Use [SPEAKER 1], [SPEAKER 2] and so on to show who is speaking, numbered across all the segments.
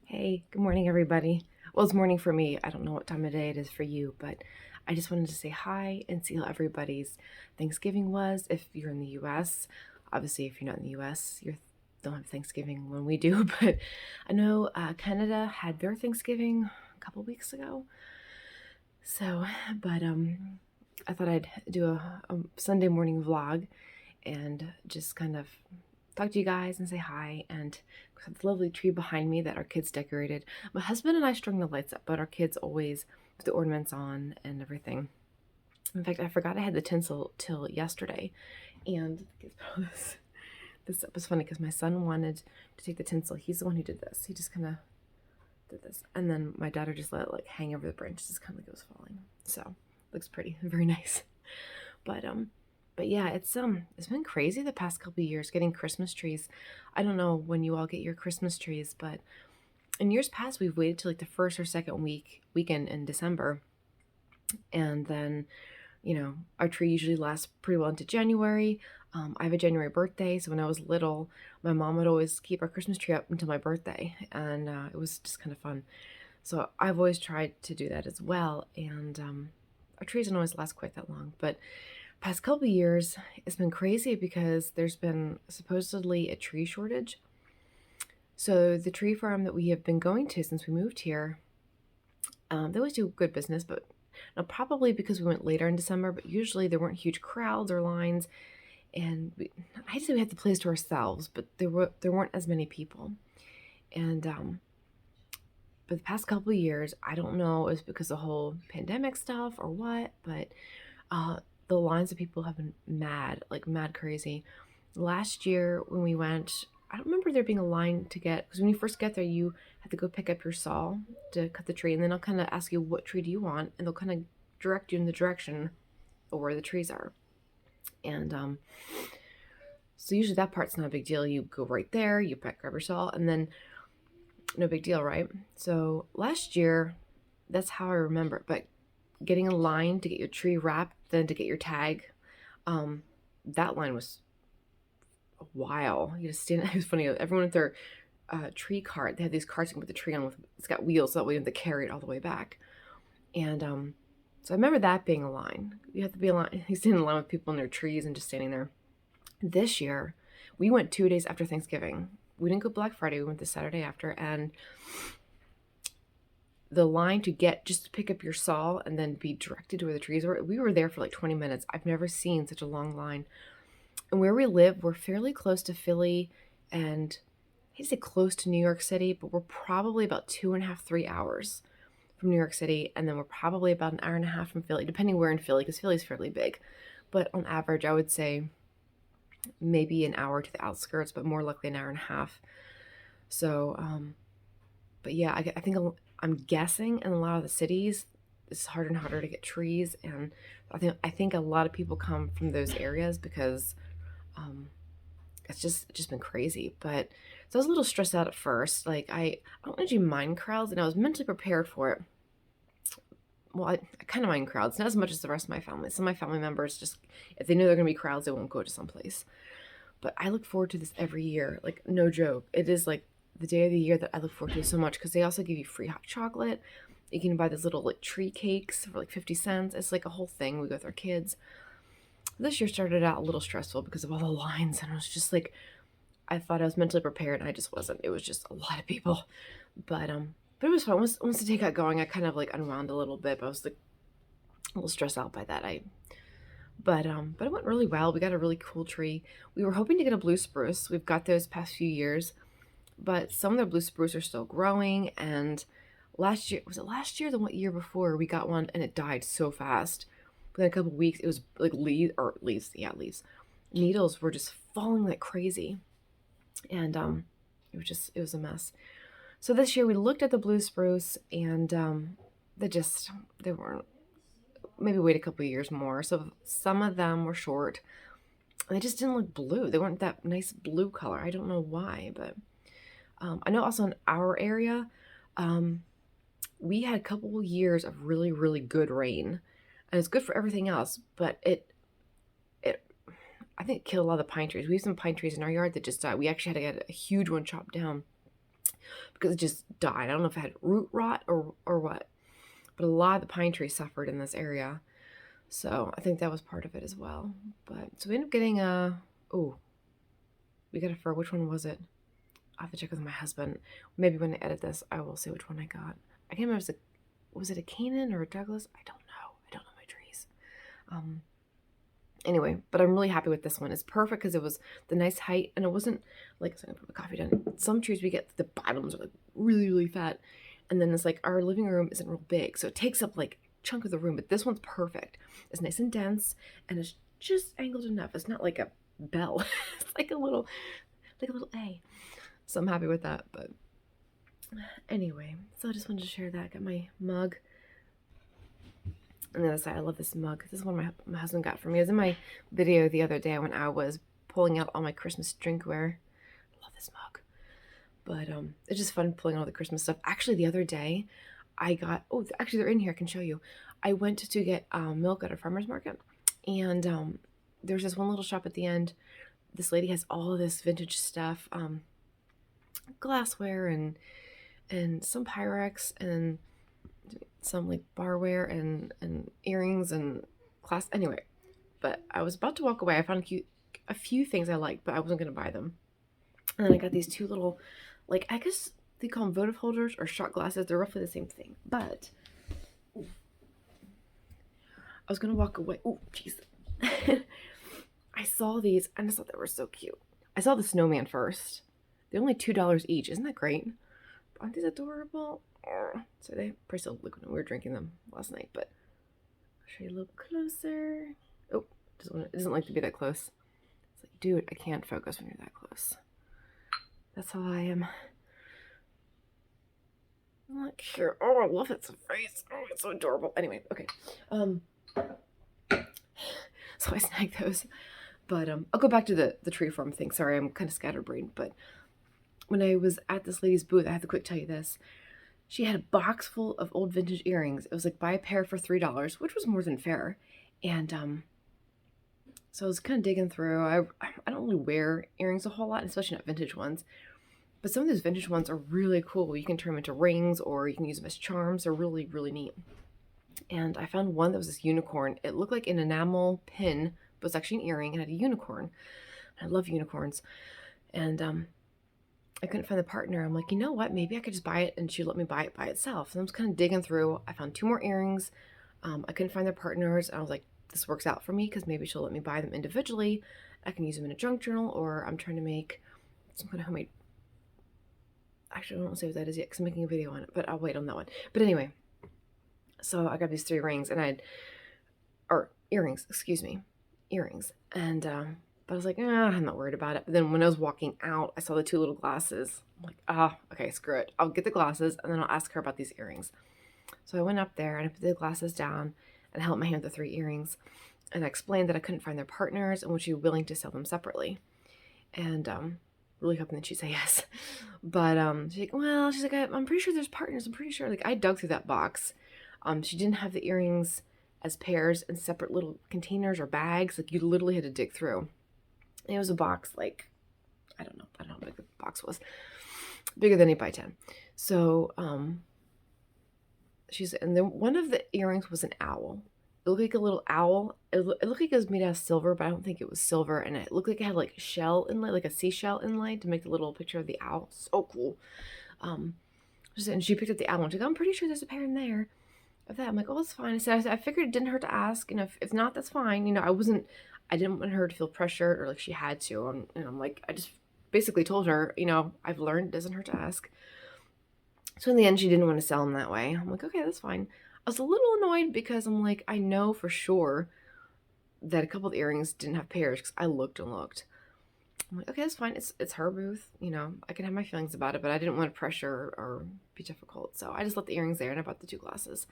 [SPEAKER 1] Hey, good morning, everybody. Well, it's morning for me. I don't know what time of day it is for you, but I just wanted to say hi and see how everybody's Thanksgiving was. If you're in the US, obviously, if you're not in the US, you don't have Thanksgiving when we do, but I know Canada had their Thanksgiving a couple weeks ago. So, but I thought I'd do a Sunday morning vlog and just kind of talk to you guys and say hi. And the lovely tree behind me that our kids decorated. My husband and I strung the lights up, but our kids always put the ornaments on and everything. In fact, I forgot I had the tinsel till yesterday. And this was funny because my son wanted to take the tinsel. He's the one who did this. He just kind of did this. And then my daughter just let it like hang over the branch, just kind of like it was falling. So looks pretty, very nice. But but yeah, it's been crazy the past couple of years getting Christmas trees. I don't know when you all get your Christmas trees, but in years past we've waited till like the first or second weekend in December. And then, our tree usually lasts pretty well into January. I have a January birthday, so when I was little, my mom would always keep our Christmas tree up until my birthday, and it was just kind of fun. So I've always tried to do that as well, and our trees don't always last quite that long, but past couple of years it's been crazy because there's been supposedly a tree shortage. So the tree farm that we have been going to since we moved here, they always do good business, but now probably because we went later in December, but usually there weren't huge crowds or lines, and I'd say we had the place to ourselves, but there weren't as many people. And but the past couple of years, I don't know if it's because of the whole pandemic stuff or what, but the lines of people have been mad, like mad crazy. Last year when we went, I don't remember there being a line to get, because when you first get there, you have to go pick up your saw to cut the tree, and then they'll kind of ask you what tree do you want, and they'll kind of direct you in the direction of where the trees are. And so usually that part's not a big deal. You go right there, you grab your saw, and then no big deal, right? So last year, that's how I remember it. But getting a line to get your tree wrapped, then to get your tag, that line was a while. You just stand. It was funny. Everyone with their tree cart, they had these carts you can put the tree on with. It's got wheels, so that way you have to carry it all the way back. And so I remember that being a line. You have to be a line. You stand in line with people in their trees and just standing there. This year, we went 2 days after Thanksgiving. We didn't go Black Friday. We went the Saturday after, and the line to get just to pick up your saw and then be directed to where the trees were, we were there for like 20 minutes. I've never seen such a long line. And where we live, we're fairly close to Philly, and I hate to say close to New York City, but we're probably about 2.5, 3 hours from New York City, and then we're probably about an hour and a half from Philly, depending where in Philly, because Philly's fairly big. But on average, I would say maybe an hour to the outskirts, but more likely an hour and a half. So, but yeah, I think I'm guessing in a lot of the cities, it's harder and harder to get trees, and I think a lot of people come from those areas because um, it's just been crazy. But so I was a little stressed out at first. Like I don't usually mind crowds, and I was mentally prepared for it. Well, I kind of mind crowds, not as much as the rest of my family. Some of my family members just, if they know they're going to be crowds, they won't go to some place. But I look forward to this every year. Like, no joke. It is like the day of the year that I look forward to so much because they also give you free hot chocolate. You can buy these little like tree cakes for like 50 cents. It's like a whole thing. We go with our kids. This year started out a little stressful because of all the lines, and I was just like, I thought I was mentally prepared, and I just wasn't. It was just a lot of people. But it was fun. Once the day got going, I kind of like unwound a little bit, but I was like a little stressed out by that. But it went really well. We got a really cool tree. We were hoping to get a blue spruce. We've got those past few years, but some of the blue spruce are still growing. And last year, was it last year? The one year before, we got one and it died so fast. Within a couple of weeks, it was like leaves. Yeah, leaves. Needles were just falling like crazy, and it was a mess. So this year we looked at the blue spruce, and they weren't. Maybe wait a couple of years more. So some of them were short. They just didn't look blue. They weren't that nice blue color. I don't know why, but I know also in our area, um, we had a couple years of really, really good rain, and it's good for everything else. But it, I think it killed a lot of the pine trees. We have some pine trees in our yard that just died. We actually had to get a huge one chopped down. because it just died. I don't know if it had root rot or what, but a lot of the pine trees suffered in this area. So I think that was part of it as well. But so we ended up getting we got a fir. Which one was it? I have to check with my husband. Maybe when I edit this, I will see which one I got. I can't remember if was it a Canaan or a Douglas? I don't know. I don't know my trees. Anyway, but I'm really happy with this one. It's perfect because it was the nice height, and it wasn't like, so I'm gonna put my coffee down. Some trees we get, the bottoms are like really, really fat, and then it's like our living room isn't real big, so it takes up like a chunk of the room. But this one's perfect. It's nice and dense, and it's just angled enough. It's not like a bell. It's like a little A. So I'm happy with that. But anyway, so I just wanted to share that. I got my mug. On the other side, I love this mug. This is one my husband got for me. It was in my video the other day when I was pulling out all my Christmas drinkware. I love this mug. But it's just fun pulling all the Christmas stuff. Actually, the other day, I got, actually they're in here. I can show you. I went to get milk at a farmer's market. And there's this one little shop at the end. This lady has all of this vintage stuff. Glassware and some Pyrex and some like barware and earrings and class. Anyway, but I was about to walk away. I found a few things I liked, but I wasn't going to buy them. And then I got these two little, like, I guess they call them votive holders or shot glasses. They're roughly the same thing. But I was going to walk away. Oh, jeez. I saw these and I thought they were so cute. I saw the snowman first. They're only $2 each. Isn't that great? Aren't these adorable? So they pretty still liquid when we were drinking them last night, but I'll show you a little closer. Oh, it doesn't like to be that close. It's like, dude, I can't focus when you're that close. That's how I am. Look here. Oh, I love its face. Oh, it's so adorable. Anyway, okay. So I snagged those. But I'll go back to the tree farm thing. Sorry, I'm kind of scatterbrained. But when I was at this lady's booth, I have to quick tell you this. She had a box full of old vintage earrings. It was like buy a pair for $3, which was more than fair. And so I was kind of digging through. I don't really wear earrings a whole lot, especially not vintage ones. But some of those vintage ones are really cool. You can turn them into rings or you can use them as charms. They're really, really neat. And I found one that was this unicorn. It looked like an enamel pin, but it's actually an earring and had a unicorn. I love unicorns. And I couldn't find the partner. I'm like, you know what? Maybe I could just buy it and she'd let me buy it by itself. And I was kind of digging through. I found 2 more earrings. I couldn't find their partners. I was like, this works out for me because maybe she'll let me buy them individually. I can use them in a junk journal, or I'm trying to make some kind of homemade. Actually, I don't want to say what that is yet because I'm making a video on it, but I'll wait on that one. But anyway, so I got these 3 rings and earrings, earrings. And but I was like, I'm not worried about it. But then when I was walking out, I saw the 2 little glasses. I'm like, okay, screw it. I'll get the glasses and then I'll ask her about these earrings. So I went up there and I put the glasses down and held my hand with the 3 earrings. And I explained that I couldn't find their partners and would she be willing to sell them separately. And really hoping that she'd say yes. But she's like, I'm pretty sure there's partners. I'm pretty sure. Like, I dug through that box. She didn't have the earrings as pairs in separate little containers or bags. Like, you literally had to dig through. And it was a box, like, I don't know how big the box was. Bigger than 8 by 10. So, and then one of the earrings was an owl. It looked like a little owl. It looked like it was made out of silver, but I don't think it was silver. And it looked like it had like a shell inlay, like a seashell inlay to make the little picture of the owl. So cool. And she picked up the owl and she's like, I'm pretty sure there's a pair in there of that. I'm like, oh, that's fine. I figured it didn't hurt to ask. And if not, that's fine. I didn't want her to feel pressured or like she had to. And I'm like, I just basically told her, I've learned it doesn't hurt to ask. So in the end, she didn't want to sell them that way. I'm like, okay, that's fine. I was a little annoyed because I'm like, I know for sure that a couple of the earrings didn't have pairs because I looked and looked. I'm like, okay, that's fine. It's her booth. I can have my feelings about it, but I didn't want to pressure or be difficult. So I just left the earrings there and I bought the 2 glasses.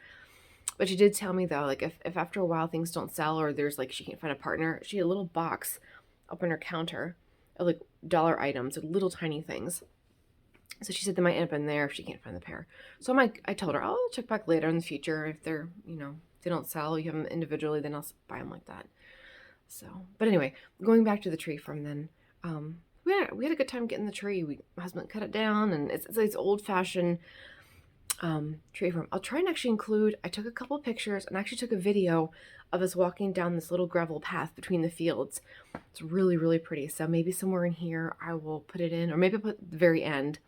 [SPEAKER 1] But she did tell me though, like if after a while things don't sell or there's like she can't find a partner, she had a little box up on her counter of like dollar items, like little tiny things. So she said they might end up in there if she can't find the pair. So I told her, I'll check back later in the future. If they're, if they don't sell, you have them individually, then I'll buy them like that. So, but anyway, going back to the tree from then, we had a good time getting the tree. My husband cut it down, and it's old-fashioned tree farm. I'll try and actually include, I took a couple pictures and actually took a video of us walking down this little gravel path between the fields. It's really, really pretty. So maybe somewhere in here I will put it in, or maybe I'll put it at the very end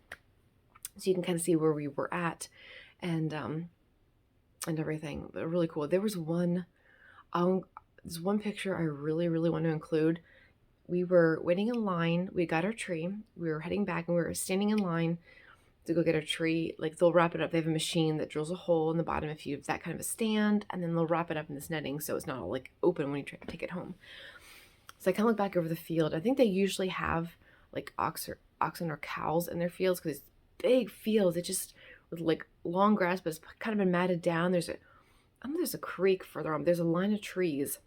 [SPEAKER 1] so you can kind of see where we were at and everything. But really cool. There's one picture I really, really want to include. We were waiting in line. We got our tree. We were heading back and we were standing in line to go get our tree. Like, they'll wrap it up. They have a machine that drills a hole in the bottom if you have that kind of a stand, and then they'll wrap it up in this netting so it's not all like open when you try to take it home. So I kind of look back over the field. I think they usually have like oxen or cows in their fields because it's big fields. It just with like long grass, but it's kind of been matted down. There's a creek further on. There's a line of trees,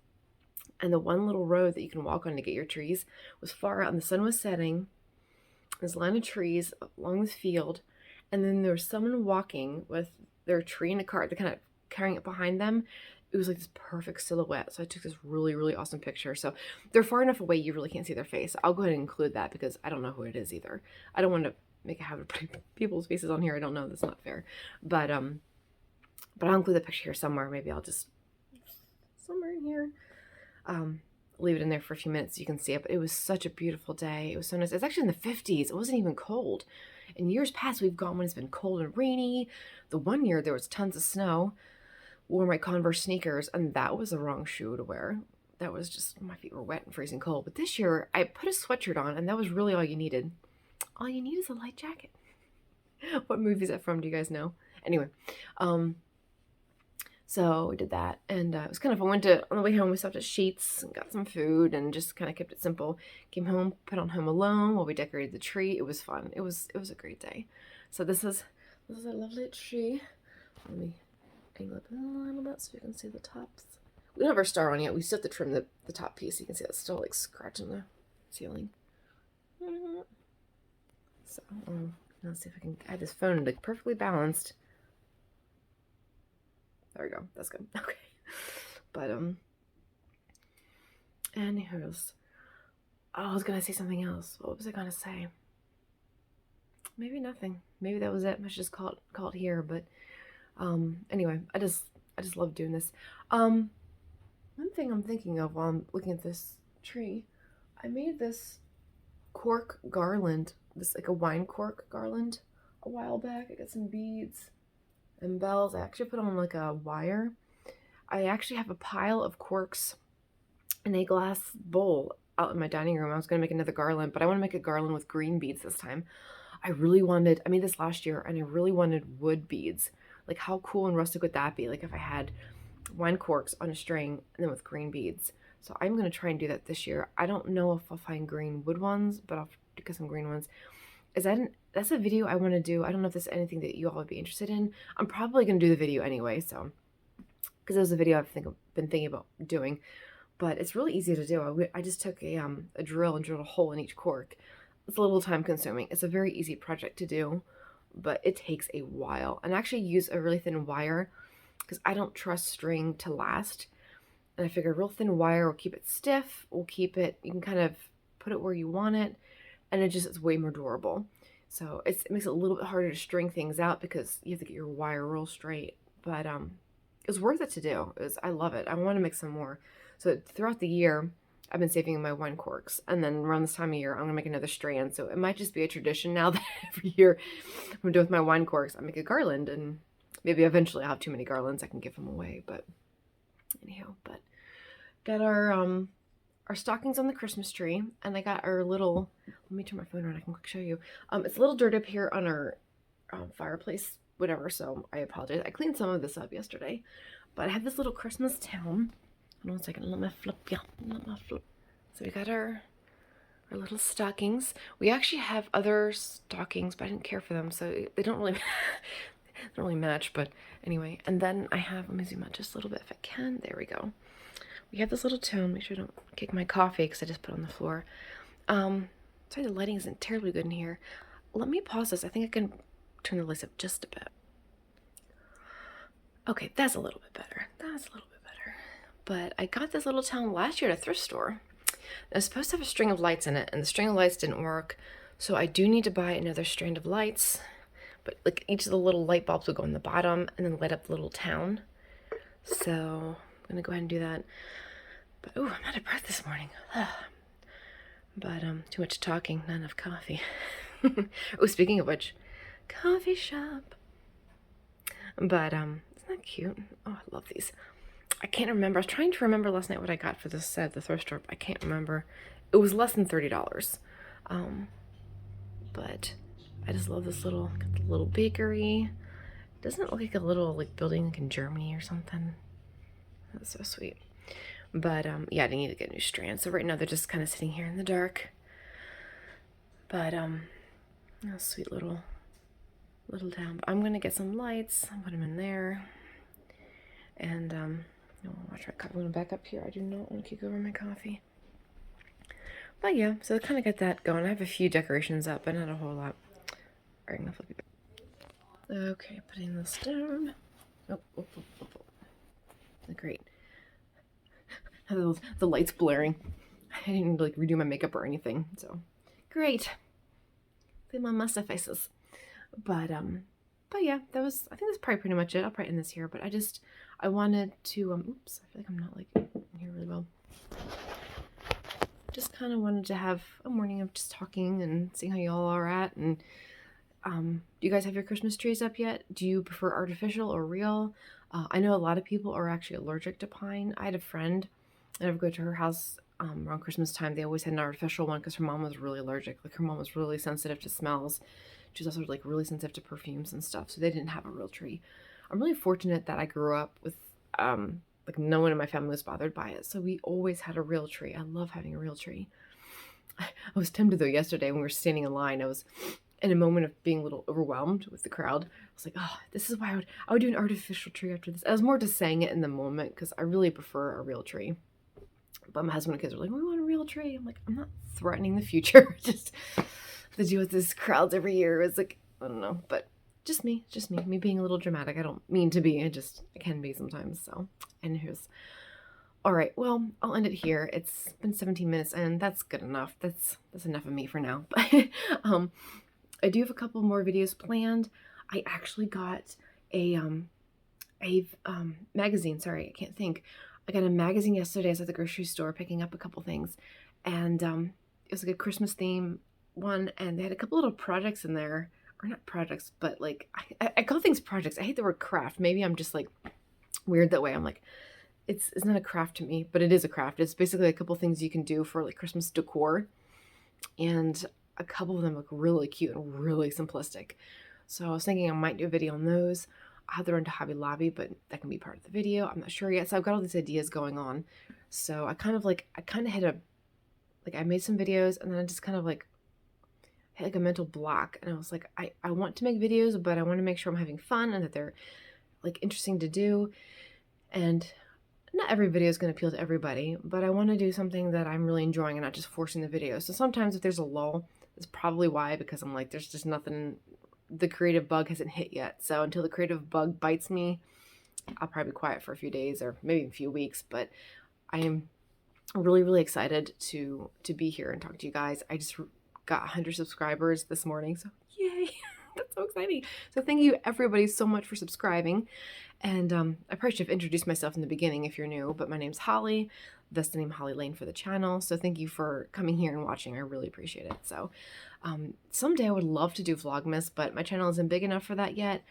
[SPEAKER 1] and the one little road that you can walk on to get your trees was far out, and the sun was setting. There's a line of trees along this field, and then there was someone walking with their tree in a cart. They're kind of carrying it behind them. It was like this perfect silhouette. So I took this really, really awesome picture. So they're far enough away you really can't see their face. I'll go ahead and include that because I don't know who it is either. I don't want to make a habit of putting people's faces on here. I don't know. That's not fair. But I'll include the picture here somewhere. Maybe I'll just somewhere in here. Leave it in there for a few minutes so you can see it. But it was such a beautiful day. It was so nice. It's actually in the 50s. It wasn't even cold. In years past, we've gone when it's been cold and rainy. The one year there was tons of snow. Wore my Converse sneakers, and that was the wrong shoe to wear. That was just, my feet were wet and freezing cold. But this year, I put a sweatshirt on, and that was really all you needed. All you need is a light jacket. What movie is that from? Do you guys know? Anyway, so we did that, and it was kind of fun. On the way home, we stopped at Sheetz and got some food and just kind of kept it simple. Came home, put on Home Alone while we decorated the tree. It was fun. It was a great day. So this is a lovely tree. Let me angle up a little bit so you can see the tops. We don't have our star on yet. We still have to trim the top piece. You can see that's still like scratching the ceiling. So let's see if I can add this phone like perfectly balanced. There we go. That's good. Okay. But anywho's, I was gonna say something else. What was I gonna say? Maybe nothing. Maybe that was it. I should just call it here. But anyway, I just love doing this. One thing I'm thinking of while I'm looking at this tree, I made this cork garland, this like a wine cork garland a while back. I got some beads and bells. I actually put on like a wire. I actually have a pile of corks in a glass bowl out in my dining room. I was gonna make another garland, but I want to make a garland with green beads this time. I made this last year, and I really wanted wood beads. Like, how cool and rustic would that be? Like, if I had wine corks on a string and then with green beads. So I'm going to try and do that this year. I don't know if I'll find green wood ones, but I'll get some green ones. That's a video I want to do. I don't know if there's anything that you all would be interested in. I'm probably going to do the video anyway, so, because it was a video I've been thinking about doing. But it's really easy to do. I just took a drill and drilled a hole in each cork. It's a little time consuming. It's a very easy project to do, but it takes a while. And I actually use a really thin wire because I don't trust string to last. And I figure real thin wire will keep it stiff, you can kind of put it where you want it, and it's way more durable. So it makes it a little bit harder to string things out because you have to get your wire real straight. But it was worth it to do. I love it. I want to make some more. So throughout the year, I've been saving my wine corks, and then around this time of year, I'm gonna make another strand. So it might just be a tradition now that every year I'm doing with my wine corks, I make a garland, and maybe eventually I'll have too many garlands, I can give them away. But anyhow, got our stockings on the Christmas tree, and I got our little. Let me turn my phone around. I can quick show you. It's a little dirt up here on our fireplace, whatever. So I apologize. I cleaned some of this up yesterday, but I have this little Christmas town. Hold on a second, let me flip. Yeah, let me flip. So we got our little stockings. We actually have other stockings, but I didn't care for them, so they don't really match. But anyway, and then I have, let me zoom out just a little bit if I can. There we go. We have this little tone. Make sure I don't kick my coffee because I just put it on the floor. Sorry, the lighting isn't terribly good in here. Let me pause this. I think I can turn the lights up just a bit. Okay, that's a little bit better. But I got this little town last year at a thrift store. It's supposed to have a string of lights in it, and the string of lights didn't work. So I do need to buy another strand of lights. But like each of the little light bulbs will go in the bottom and then light up the little town. So I'm gonna go ahead and do that. But oh, I'm out of breath this morning. But too much talking, not enough coffee. Oh, speaking of which, coffee shop. But isn't that cute? Oh, I love these. I can't remember. I was trying to remember last night what I got for this set at the thrift store. But I can't remember. It was less than $30. But I just love this little, got the little bakery. Doesn't it look like a little like building like in Germany or something? That's so sweet. But yeah, I need to get a new strand. So right now they're just kind of sitting here in the dark. But oh, sweet little town. But I'm gonna get some lights. I'll put them in there. And watch my coffee. I'm gonna back up here. I do not want to kick over my coffee. But yeah, so I kind of got that going. I have a few decorations up, but not a whole lot. All right, I'm gonna flip it back. Okay, putting this down. Oh. Great. The light's blaring. I didn't like redo my makeup or anything, so great. Clean my mustafaces. But yeah, I think that's probably pretty much it. I'll probably end this here, but I wanted to oops, I feel like I'm not like here really well. Just kind of wanted to have a morning of just talking and seeing how y'all are at. And do you guys have your Christmas trees up yet? Do you prefer artificial or real? I know a lot of people are actually allergic to pine. I had a friend, and I would go to her house around Christmas time. They always had an artificial one because her mom was really allergic. Like her mom was really sensitive to smells. She was also like really sensitive to perfumes and stuff. So they didn't have a real tree. I'm really fortunate that I grew up with like no one in my family was bothered by it. So we always had a real tree. I love having a real tree. I was tempted though yesterday when we were standing in line. I was in a moment of being a little overwhelmed with the crowd. I was like, oh, this is why I would do an artificial tree after this. I was more just saying it in the moment because I really prefer a real tree. But my husband and kids were like, we want a real tree. I'm like, I'm not threatening the future. Just to deal with this crowds every year. It's like, I don't know, but just me being a little dramatic. I don't mean to be, I can be sometimes. So, anywho's, all right, well, I'll end it here. It's been 17 minutes and that's good enough. That's enough of me for now. But I do have a couple more videos planned. I actually got a magazine. Sorry, I can't think. I got a magazine yesterday. I was at the grocery store picking up a couple things, and it was like a Christmas theme one, and they had a couple little projects in there, or not projects, but like I call things projects. I hate the word craft. Maybe I'm just like weird that way. I'm like, it's not a craft to me, but it is a craft. It's basically a couple things you can do for like Christmas decor, and a couple of them look really cute and really simplistic. So I was thinking I might do a video on those. I'll have to run to Hobby Lobby, but that can be part of the video. I'm not sure yet. So I've got all these ideas going on. So I kind of hit I made some videos and then I just kind of like hit like a mental block. And I was like, I want to make videos, but I want to make sure I'm having fun and that they're like interesting to do. And not every video is going to appeal to everybody, but I want to do something that I'm really enjoying and not just forcing the video. So sometimes if there's a lull, that's probably why, because I'm like, there's just nothing, the creative bug hasn't hit yet. So until the creative bug bites me, I'll probably be quiet for a few days or maybe a few weeks. But I am really, really excited to be here and talk to you guys. I just got 100 subscribers this morning, so yay! That's so exciting. So thank you everybody so much for subscribing. And I probably should have introduced myself in the beginning if you're new, but my name's Holly. That's the name Holly Lane for the channel. So thank you for coming here and watching. I really appreciate it. So someday I would love to do Vlogmas, but my channel isn't big enough for that yet.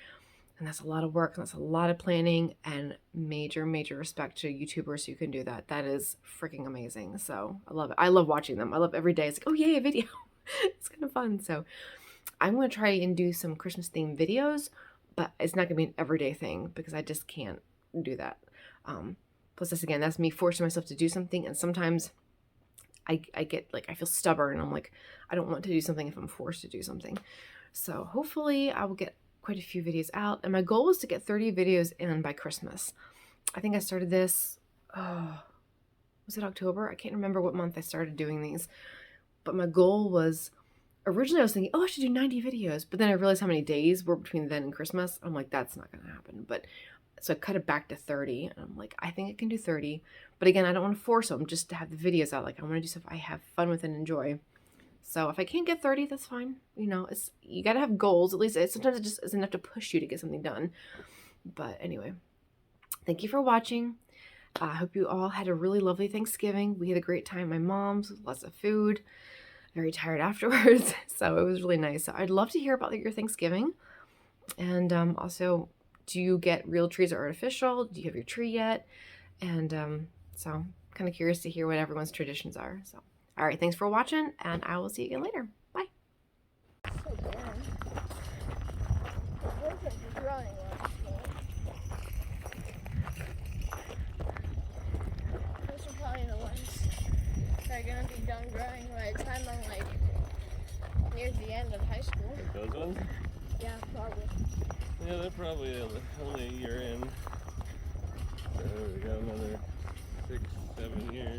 [SPEAKER 1] And that's a lot of work, and that's a lot of planning, and major, major respect to YouTubers who can do that. That is freaking amazing. So I love it. I love watching them. I love every day. It's like, oh yay, a video. It's kind of fun. So I'm going to try and do some Christmas themed videos, but it's not going to be an everyday thing because I just can't do that. Plus this again, that's me forcing myself to do something. And sometimes I get like, I feel stubborn. I'm like, I don't want to do something if I'm forced to do something. So hopefully I will get quite a few videos out. And my goal was to get 30 videos in by Christmas. I think I started this, was it October? I can't remember what month I started doing these. But my goal was, originally I was thinking, oh, I should do 90 videos. But then I realized how many days were between then and Christmas. I'm like, that's not going to happen. But So I cut it back to 30. And I'm like, I think I can do 30. But again, I don't want to force them just to have the videos out. Like, I want to do stuff I have fun with and enjoy. So if I can't get 30, that's fine. You know, you got to have goals. At least sometimes it just isn't enough to push you to get something done. But anyway, thank you for watching. I hope you all had a really lovely Thanksgiving. We had a great time at my mom's, lots of food, very tired afterwards. So it was really nice. So I'd love to hear about your Thanksgiving. And also, do you get real trees or artificial? Do you have your tree yet? And so I'm kind of curious to hear what everyone's traditions are. So, all right, thanks for watching, and I will see you again later. Bye.
[SPEAKER 2] So boring. It wasn't growing like those are probably the ones that are gonna be done growing by the time I'm like near the end of high school.
[SPEAKER 3] Like those ones?
[SPEAKER 2] Yeah, probably.
[SPEAKER 3] Yeah, they're probably only a year in. So we got another 6, 7 years.